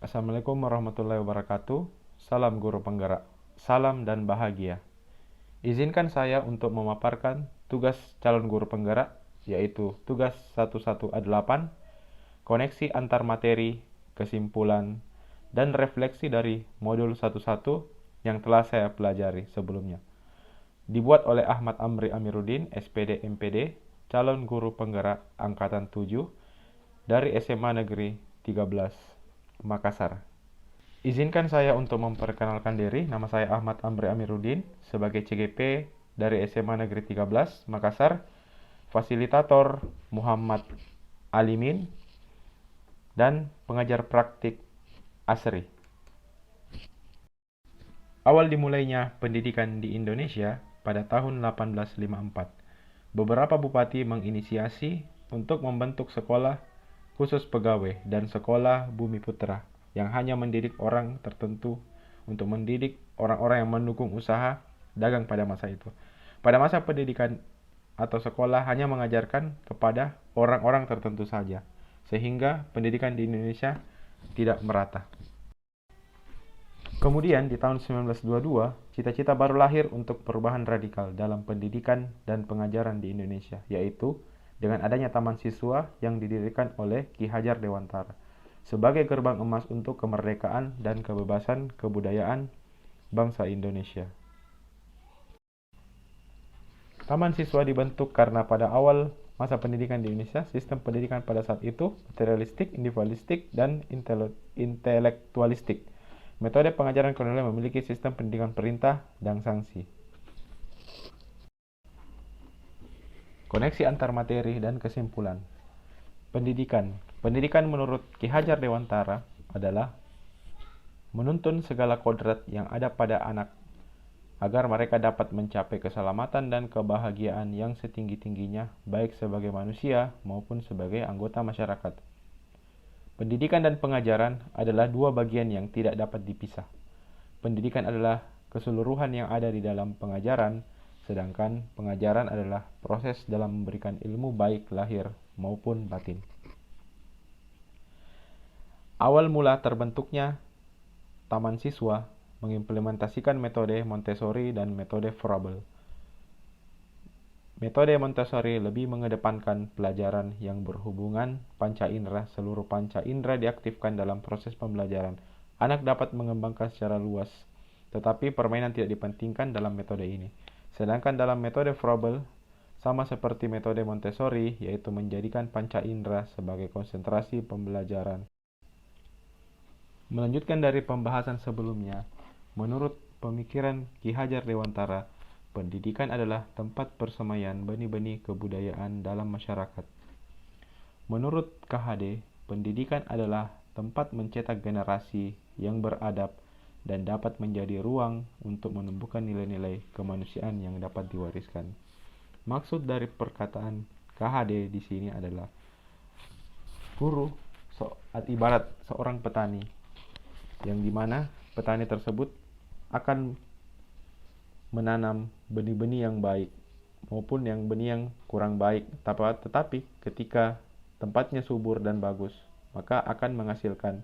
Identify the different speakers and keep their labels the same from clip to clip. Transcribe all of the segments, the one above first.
Speaker 1: Assalamualaikum warahmatullahi wabarakatuh. Salam guru penggerak. Salam dan bahagia. Izinkan saya untuk memaparkan tugas calon guru penggerak, yaitu tugas 11A8, koneksi antar materi, kesimpulan, dan refleksi dari modul 11 yang telah saya pelajari sebelumnya. Dibuat oleh Ahmad Amri Amiruddin, SPD MPD, calon guru penggerak Angkatan 7 dari SMA Negeri 13, Makassar. Izinkan saya untuk memperkenalkan diri. Nama saya Ahmad Amri Amiruddin sebagai CGP dari SMA Negeri 13, Makassar. Fasilitator Muhammad Alimin dan pengajar praktik Asri. Awal dimulainya pendidikan di Indonesia pada tahun 1854. Beberapa bupati menginisiasi untuk membentuk sekolah khusus pegawai dan sekolah Bumi Putra yang hanya mendidik orang tertentu untuk mendidik orang-orang yang mendukung usaha dagang pada masa itu. Pada masa pendidikan atau sekolah hanya mengajarkan kepada orang-orang tertentu saja, sehingga pendidikan di Indonesia tidak merata. Kemudian di tahun 1922, cita-cita baru lahir untuk perubahan radikal dalam pendidikan dan pengajaran di Indonesia, yaitu dengan adanya taman siswa yang didirikan oleh Ki Hajar Dewantara sebagai gerbang emas untuk kemerdekaan dan kebebasan kebudayaan bangsa Indonesia. Taman siswa dibentuk karena pada awal masa pendidikan di Indonesia, sistem pendidikan pada saat itu materialistik, individualistik, dan intelektualistik. Metode pengajaran kolonial memiliki sistem pendidikan perintah dan sanksi. Koneksi antar materi dan kesimpulan. Pendidikan menurut Ki Hajar Dewantara adalah menuntun segala kodrat yang ada pada anak agar mereka dapat mencapai keselamatan dan kebahagiaan yang setinggi-tingginya baik sebagai manusia maupun sebagai anggota masyarakat. Pendidikan dan pengajaran adalah dua bagian yang tidak dapat dipisah. Pendidikan adalah keseluruhan yang ada di dalam pengajaran, sedangkan pengajaran adalah proses dalam memberikan ilmu baik lahir maupun batin. Awal mula terbentuknya Taman Siswa mengimplementasikan metode Montessori dan metode Froebel. Metode Montessori lebih mengedepankan pelajaran yang berhubungan panca indera. Seluruh panca indera diaktifkan dalam proses pembelajaran. Anak dapat mengembangkan secara luas, tetapi permainan tidak dipentingkan dalam metode ini. Sedangkan dalam metode Froebel, sama seperti metode Montessori, yaitu menjadikan panca indera sebagai konsentrasi pembelajaran. Melanjutkan dari pembahasan sebelumnya, menurut pemikiran Ki Hajar Dewantara, pendidikan adalah tempat persemaian benih-benih kebudayaan dalam masyarakat. Menurut KHD, pendidikan adalah tempat mencetak generasi yang beradab dan dapat menjadi ruang untuk menumbuhkan nilai-nilai kemanusiaan yang dapat diwariskan. Maksud dari perkataan KHD di sini adalah guru ibarat seorang petani, yang dimana petani tersebut akan menanam benih-benih yang baik maupun yang benih yang kurang baik, tetapi ketika tempatnya subur dan bagus, maka akan menghasilkan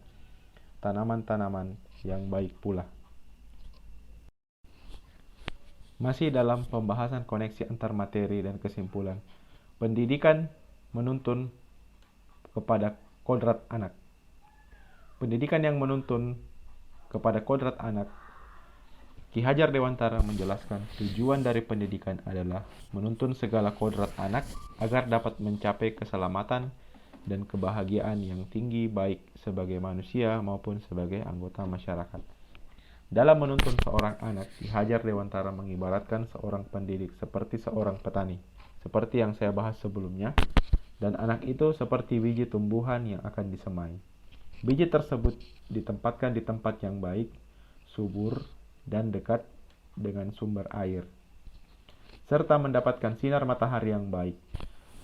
Speaker 1: tanaman-tanaman yang baik pula. Masih dalam pembahasan koneksi antar materi dan kesimpulan, pendidikan menuntun kepada kodrat anak. Pendidikan yang menuntun kepada kodrat anak, Ki Hajar Dewantara menjelaskan tujuan dari pendidikan adalah menuntun segala kodrat anak agar dapat mencapai keselamatan dan kebahagiaan yang tinggi baik sebagai manusia maupun sebagai anggota masyarakat. Dalam menuntun seorang anak, Ki Hajar Dewantara mengibaratkan seorang pendidik seperti seorang petani, seperti yang saya bahas sebelumnya, dan anak itu seperti biji tumbuhan yang akan disemai. Biji tersebut ditempatkan di tempat yang baik, subur, dan dekat dengan sumber air, serta mendapatkan sinar matahari yang baik,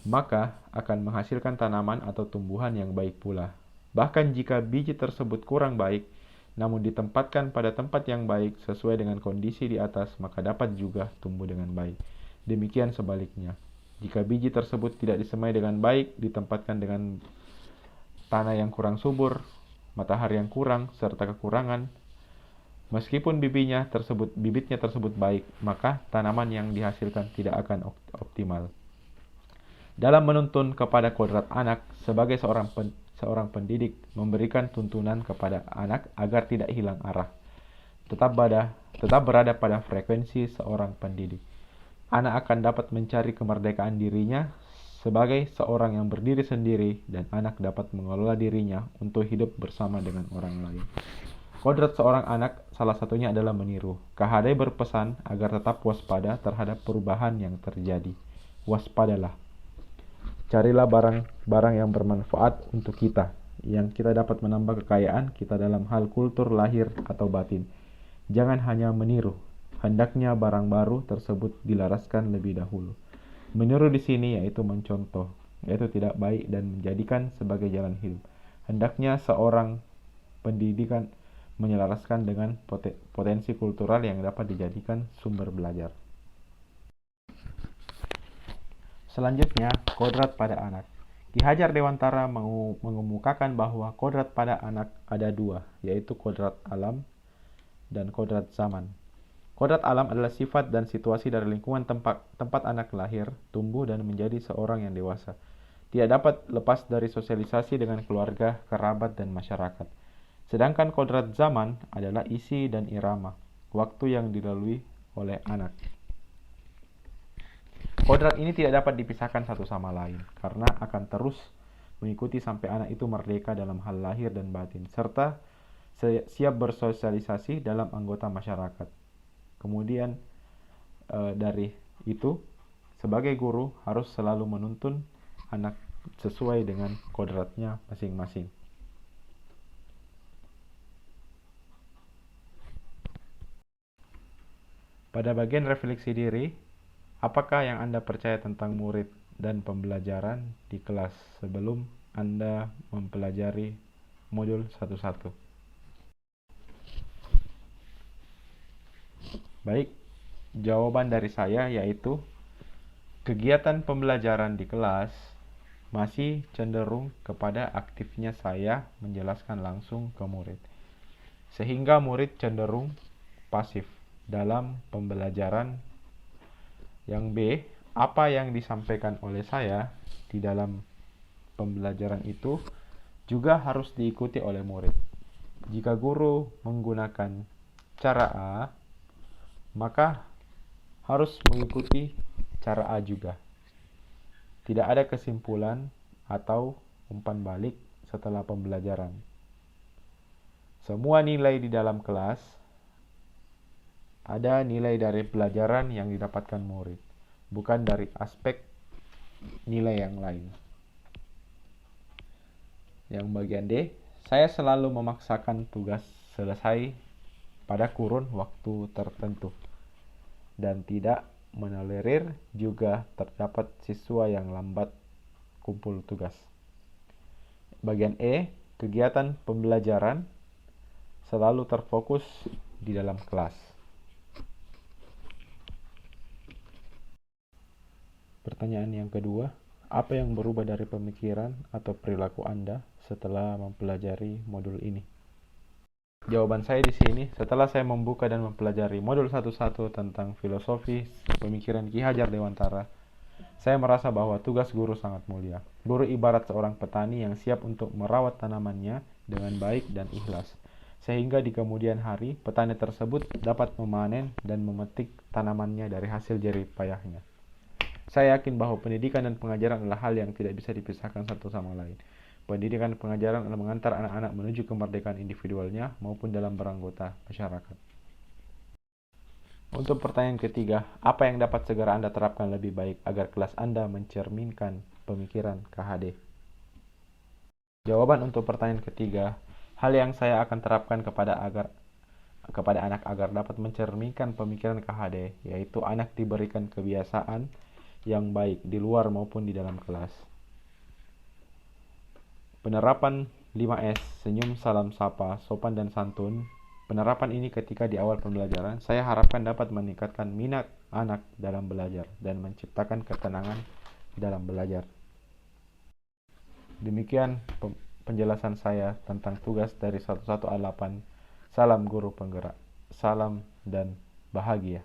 Speaker 1: maka akan menghasilkan tanaman atau tumbuhan yang baik pula. Bahkan jika biji tersebut kurang baik, namun ditempatkan pada tempat yang baik sesuai dengan kondisi di atas, maka dapat juga tumbuh dengan baik. Demikian sebaliknya, jika biji tersebut tidak disemai dengan baik, ditempatkan dengan tanah yang kurang subur, matahari yang kurang, serta kekurangan. Meskipun bibitnya tersebut baik, maka tanaman yang dihasilkan tidak akan optimal. Dalam menuntun kepada kodrat anak, sebagai seorang pendidik memberikan tuntunan kepada anak agar tidak hilang arah, tetap berada pada frekuensi seorang pendidik. Anak akan dapat mencari kemerdekaan dirinya sebagai seorang yang berdiri sendiri, dan anak dapat mengelola dirinya untuk hidup bersama dengan orang lain. Kodrat seorang anak salah satunya adalah meniru. KHD berpesan agar tetap waspada terhadap perubahan yang terjadi. Waspadalah. Carilah barang-barang yang bermanfaat untuk kita, yang kita dapat menambah kekayaan kita dalam hal kultur lahir atau batin. Jangan hanya meniru. Hendaknya barang baru tersebut dilaraskan lebih dahulu. Meniru di sini yaitu mencontoh, yaitu tidak baik dan menjadikan sebagai jalan hidup. Hendaknya seorang pendidikan menyelaraskan dengan potensi kultural yang dapat dijadikan sumber belajar. Selanjutnya, kodrat pada anak. Ki Hajar Dewantara mengemukakan bahwa kodrat pada anak ada dua, yaitu kodrat alam dan kodrat zaman. Kodrat alam adalah sifat dan situasi dari lingkungan tempat anak lahir, tumbuh, dan menjadi seorang yang dewasa. Tidak dapat lepas dari sosialisasi dengan keluarga, kerabat, dan masyarakat. Sedangkan kodrat zaman adalah isi dan irama, waktu yang dilalui oleh anak. Kodrat ini tidak dapat dipisahkan satu sama lain, karena akan terus mengikuti sampai anak itu merdeka dalam hal lahir dan batin, serta siap bersosialisasi dalam anggota masyarakat. Kemudian dari itu, sebagai guru harus selalu menuntun anak sesuai dengan kodratnya masing-masing. Pada bagian refleksi diri, apakah yang Anda percaya tentang murid dan pembelajaran di kelas sebelum Anda mempelajari modul 1-1? Baik, jawaban dari saya yaitu kegiatan pembelajaran di kelas masih cenderung kepada aktifnya saya menjelaskan langsung ke murid, sehingga murid cenderung pasif dalam pembelajaran. Yang B, apa yang disampaikan oleh saya di dalam pembelajaran itu juga harus diikuti oleh murid. Jika guru menggunakan cara A, maka harus mengikuti cara A juga. Tidak ada kesimpulan atau umpan balik setelah pembelajaran. Semua nilai di dalam kelas ada nilai dari pelajaran yang didapatkan murid, bukan dari aspek nilai yang lain. Yang bagian D, saya selalu memaksakan tugas selesai pada kurun waktu tertentu dan tidak menolerir juga terdapat siswa yang lambat kumpul tugas. Bagian E, kegiatan pembelajaran selalu terfokus di dalam kelas. Pertanyaan yang kedua, apa yang berubah dari pemikiran atau perilaku Anda setelah mempelajari modul ini? Jawaban saya di sini, setelah saya membuka dan mempelajari modul 1-1 tentang filosofi pemikiran Ki Hajar Dewantara, saya merasa bahwa tugas guru sangat mulia. Guru ibarat seorang petani yang siap untuk merawat tanamannya dengan baik dan ikhlas, sehingga di kemudian hari petani tersebut dapat memanen dan memetik tanamannya dari hasil jerih payahnya. Saya yakin bahwa pendidikan dan pengajaran adalah hal yang tidak bisa dipisahkan satu sama lain. Pendidikan dan pengajaran adalah mengantar anak-anak menuju kemerdekaan individualnya maupun dalam beranggota masyarakat. Untuk pertanyaan ketiga, apa yang dapat segera Anda terapkan lebih baik agar kelas Anda mencerminkan pemikiran KHD? Jawaban untuk pertanyaan ketiga, hal yang saya akan terapkan kepada anak agar dapat mencerminkan pemikiran KHD, yaitu anak diberikan kebiasaan yang baik di luar maupun di dalam kelas. Penerapan 5S, senyum, salam, sapa, sopan, dan santun. Penerapan ini ketika di awal pembelajaran, saya harapkan dapat meningkatkan minat anak dalam belajar dan menciptakan ketenangan dalam belajar. Demikian penjelasan saya tentang tugas dari 1188. Salam guru penggerak. Salam dan bahagia.